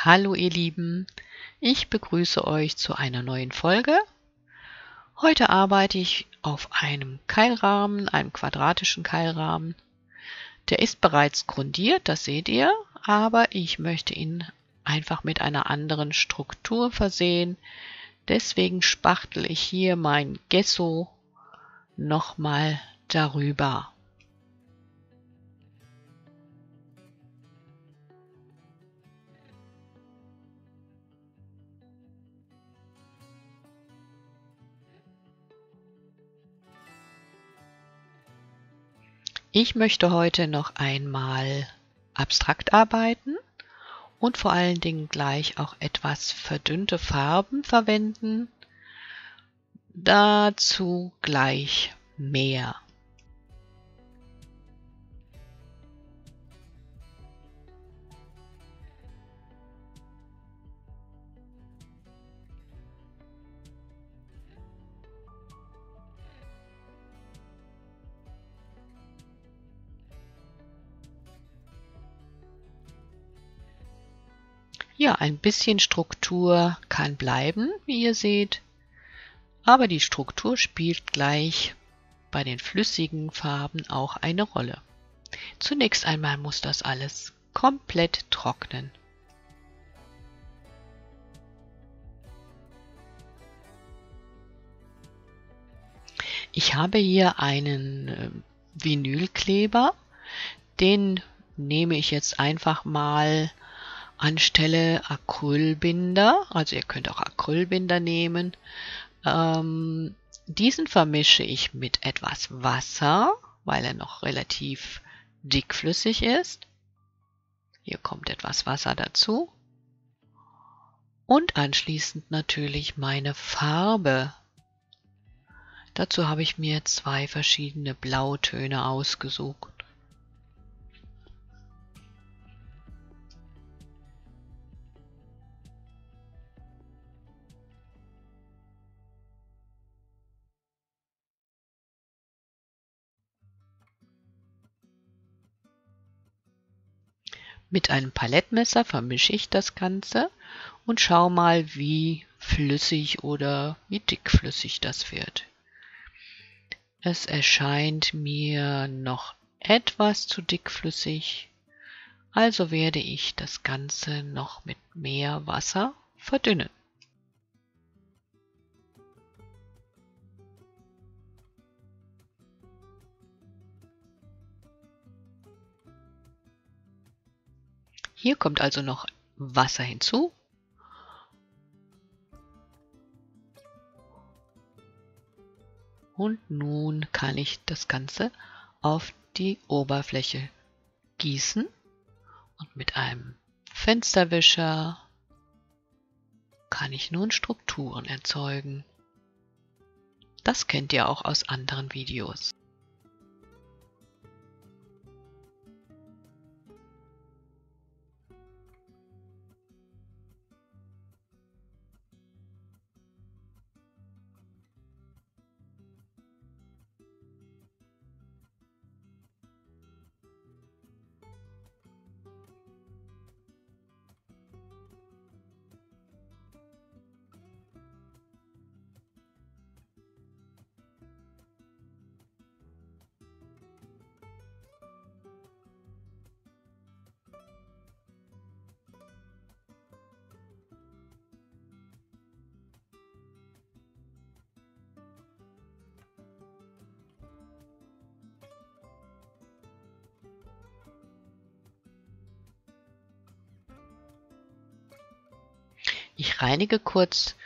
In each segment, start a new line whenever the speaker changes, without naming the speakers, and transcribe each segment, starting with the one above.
Hallo ihr Lieben, ich begrüße euch zu einer neuen Folge. Heute arbeite ich auf einem Keilrahmen, einem quadratischen Keilrahmen. Der ist bereits grundiert, das seht ihr, aber ich möchte ihn einfach mit einer anderen Struktur versehen. Deswegen spachtel ich hier mein Gesso nochmal darüber. Ich möchte heute noch einmal abstrakt arbeiten und vor allen Dingen gleich auch etwas verdünnte Farben verwenden. Dazu gleich mehr. Ja, ein bisschen Struktur kann bleiben, wie ihr seht, aber die Struktur spielt gleich bei den flüssigen Farben auch eine Rolle. Zunächst einmal muss das alles komplett trocknen. Ich habe hier einen Vinylkleber, den nehme ich jetzt einfach mal anstelle Acrylbinder, also ihr könnt auch Acrylbinder nehmen. Diesen vermische ich mit etwas Wasser, weil er noch relativ dickflüssig ist. Hier kommt etwas Wasser dazu. Und anschließend natürlich meine Farbe. Dazu habe ich mir zwei verschiedene Blautöne ausgesucht. Mit einem Palettmesser vermische ich das Ganze und schau mal, wie flüssig oder wie dickflüssig das wird. Es erscheint mir noch etwas zu dickflüssig, also werde ich das Ganze noch mit mehr Wasser verdünnen. Hier kommt also noch Wasser hinzu. Und nun kann ich das Ganze auf die Oberfläche gießen und mit einem Fensterwischer kann ich nun Strukturen erzeugen. Das kennt ihr auch aus anderen Videos. Ich reinige kurz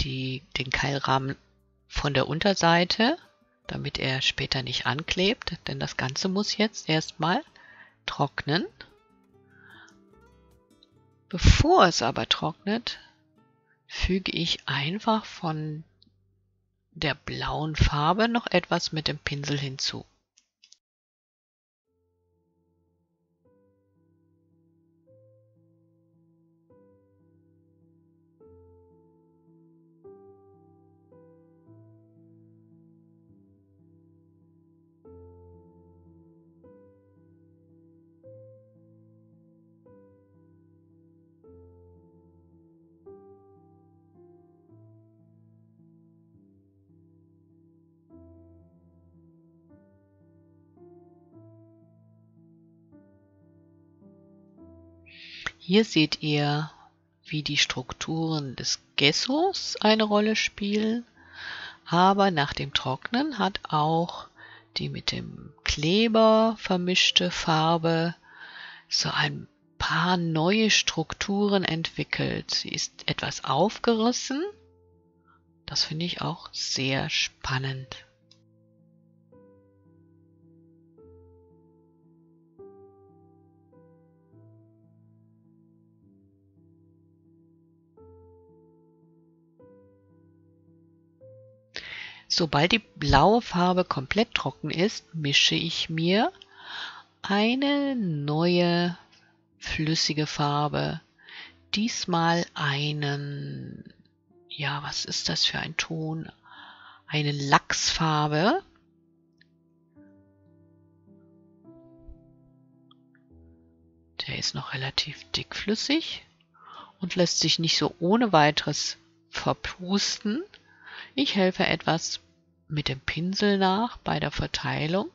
den Keilrahmen von der Unterseite, damit er später nicht anklebt, denn das Ganze muss jetzt erstmal trocknen. Bevor es aber trocknet, füge ich einfach von der blauen Farbe noch etwas mit dem Pinsel hinzu. Hier seht ihr, wie die Strukturen des Gessos eine Rolle spielen, aber nach dem Trocknen hat auch die mit dem Kleber vermischte Farbe so ein paar neue Strukturen entwickelt. Sie ist etwas aufgerissen. Das finde ich auch sehr spannend. Sobald die blaue Farbe komplett trocken ist, mische ich mir eine neue flüssige Farbe. Diesmal einen, ja, was ist das für ein Ton? Eine Lachsfarbe. Der ist noch relativ dickflüssig und lässt sich nicht so ohne weiteres verpusten. Ich helfe etwas mit dem Pinsel nach bei der Verteilung.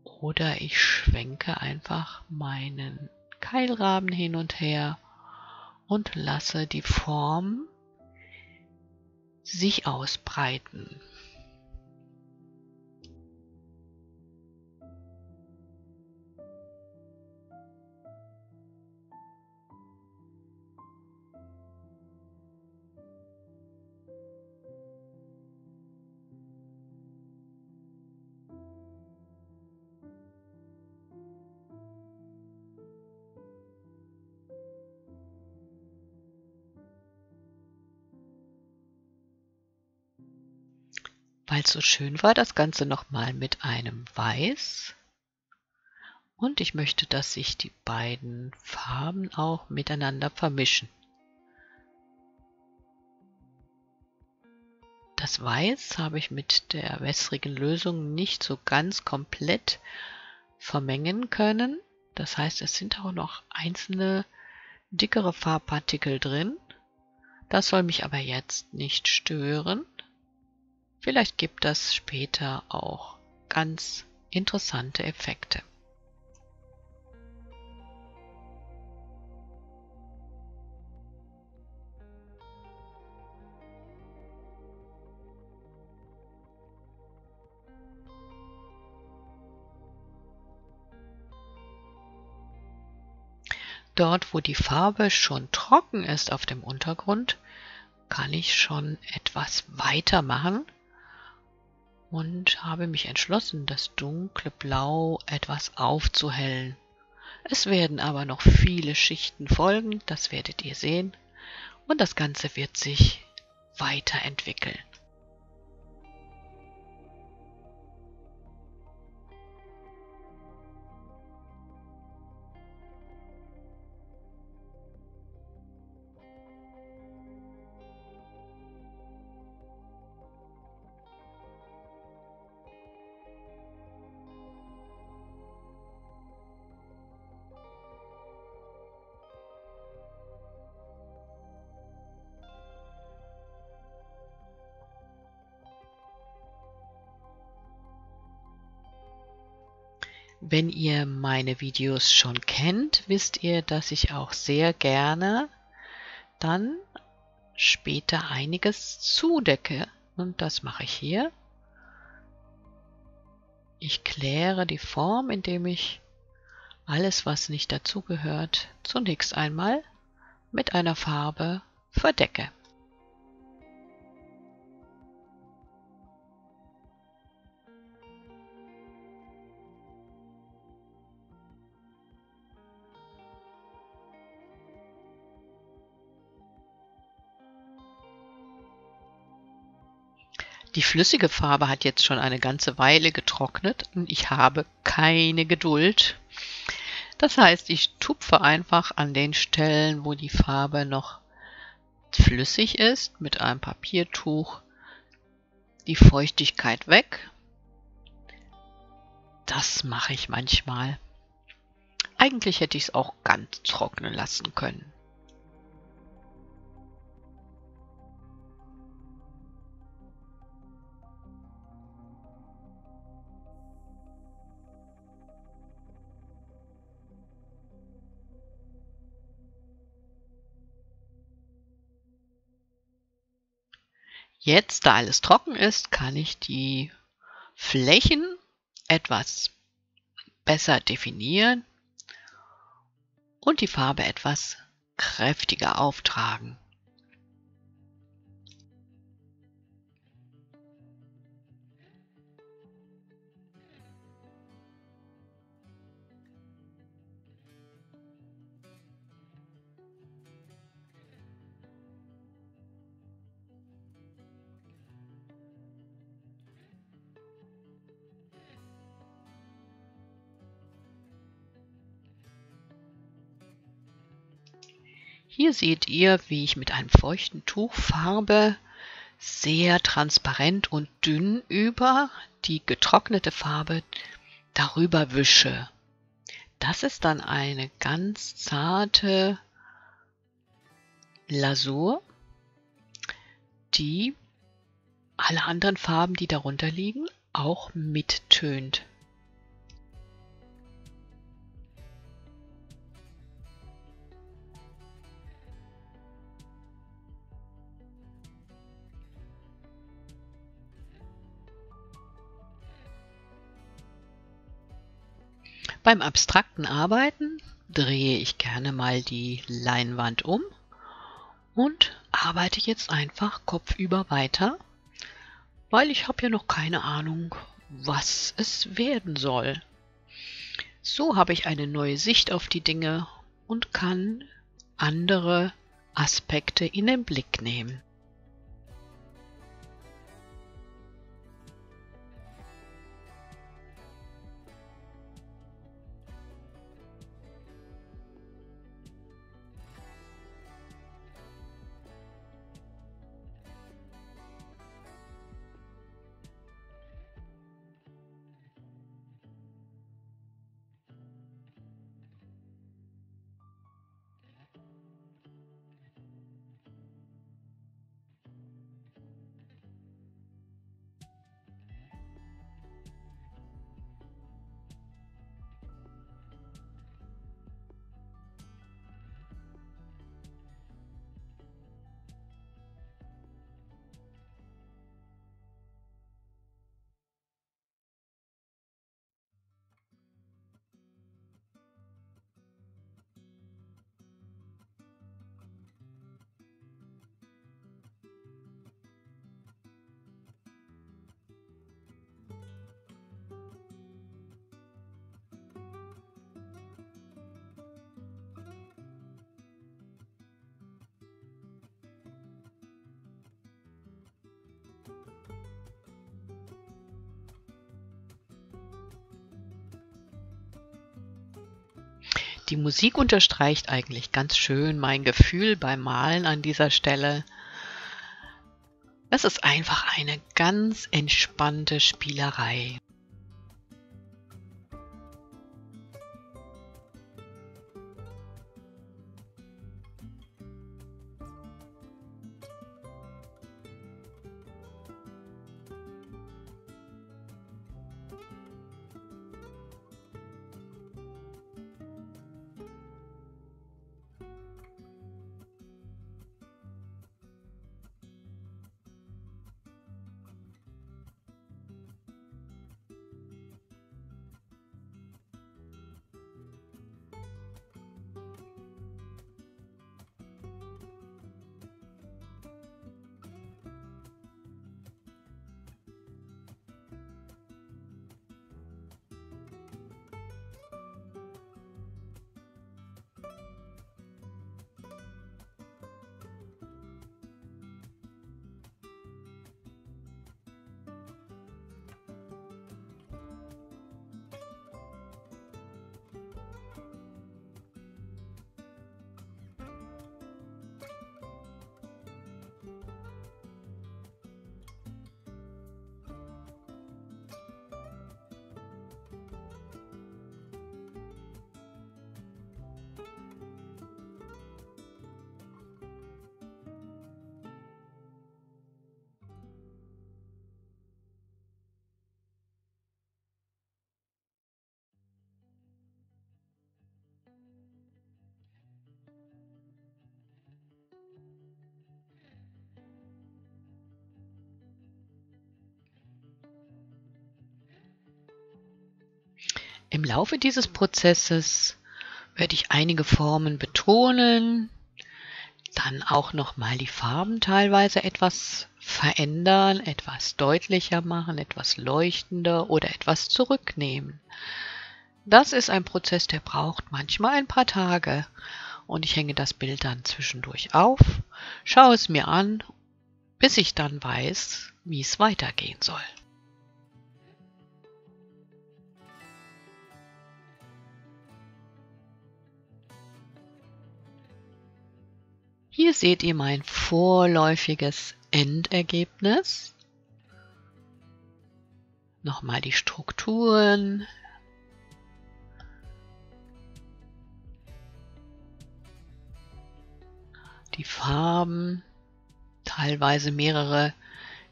Oder ich schwenke einfach meinen Keilrahmen hin und her und lasse die Form sich ausbreiten. Weil es so schön war, das Ganze nochmal mit einem Weiß. Und ich möchte, dass sich die beiden Farben auch miteinander vermischen. Das Weiß habe ich mit der wässrigen Lösung nicht so ganz komplett vermengen können. Das heißt, es sind auch noch einzelne dickere Farbpartikel drin. Das soll mich aber jetzt nicht stören. Vielleicht gibt das später auch ganz interessante Effekte. Dort, wo die Farbe schon trocken ist auf dem Untergrund, kann ich schon etwas weitermachen und habe mich entschlossen, das dunkle Blau etwas aufzuhellen. Es werden aber noch viele Schichten folgen, das werdet ihr sehen, und das Ganze wird sich weiterentwickeln. Wenn ihr meine Videos schon kennt, wisst ihr, dass ich auch sehr gerne dann später einiges zudecke. Und das mache ich hier. Ich kläre die Form, indem ich alles, was nicht dazugehört, zunächst einmal mit einer Farbe verdecke. Die flüssige Farbe hat jetzt schon eine ganze Weile getrocknet und ich habe keine Geduld. Das heißt, ich tupfe einfach an den Stellen, wo die Farbe noch flüssig ist, mit einem Papiertuch die Feuchtigkeit weg. Das mache ich manchmal. Eigentlich hätte ich es auch ganz trocknen lassen können. Jetzt, da alles trocken ist, kann ich die Flächen etwas besser definieren und die Farbe etwas kräftiger auftragen. Hier seht ihr, wie ich mit einem feuchten Tuch Farbe sehr transparent und dünn über die getrocknete Farbe darüber wische. Das ist dann eine ganz zarte Lasur, die alle anderen Farben, die darunter liegen, auch mittönt. Beim abstrakten Arbeiten drehe ich gerne mal die Leinwand um und arbeite jetzt einfach kopfüber weiter, weil ich habe ja noch keine Ahnung, was es werden soll. So habe ich eine neue Sicht auf die Dinge und kann andere Aspekte in den Blick nehmen. Die Musik unterstreicht eigentlich ganz schön mein Gefühl beim Malen an dieser Stelle. Es ist einfach eine ganz entspannte Spielerei. Im Laufe dieses Prozesses werde ich einige Formen betonen, dann auch nochmal die Farben teilweise etwas verändern, etwas deutlicher machen, etwas leuchtender oder etwas zurücknehmen. Das ist ein Prozess, der braucht manchmal ein paar Tage und ich hänge das Bild dann zwischendurch auf, schaue es mir an, bis ich dann weiß, wie es weitergehen soll. Hier seht ihr mein vorläufiges Endergebnis. Nochmal die Strukturen. Die Farben, teilweise mehrere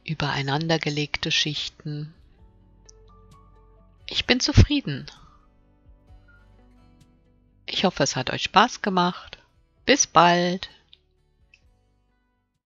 übereinandergelegte Schichten. Ich bin zufrieden. Ich hoffe, es hat euch Spaß gemacht. Bis bald!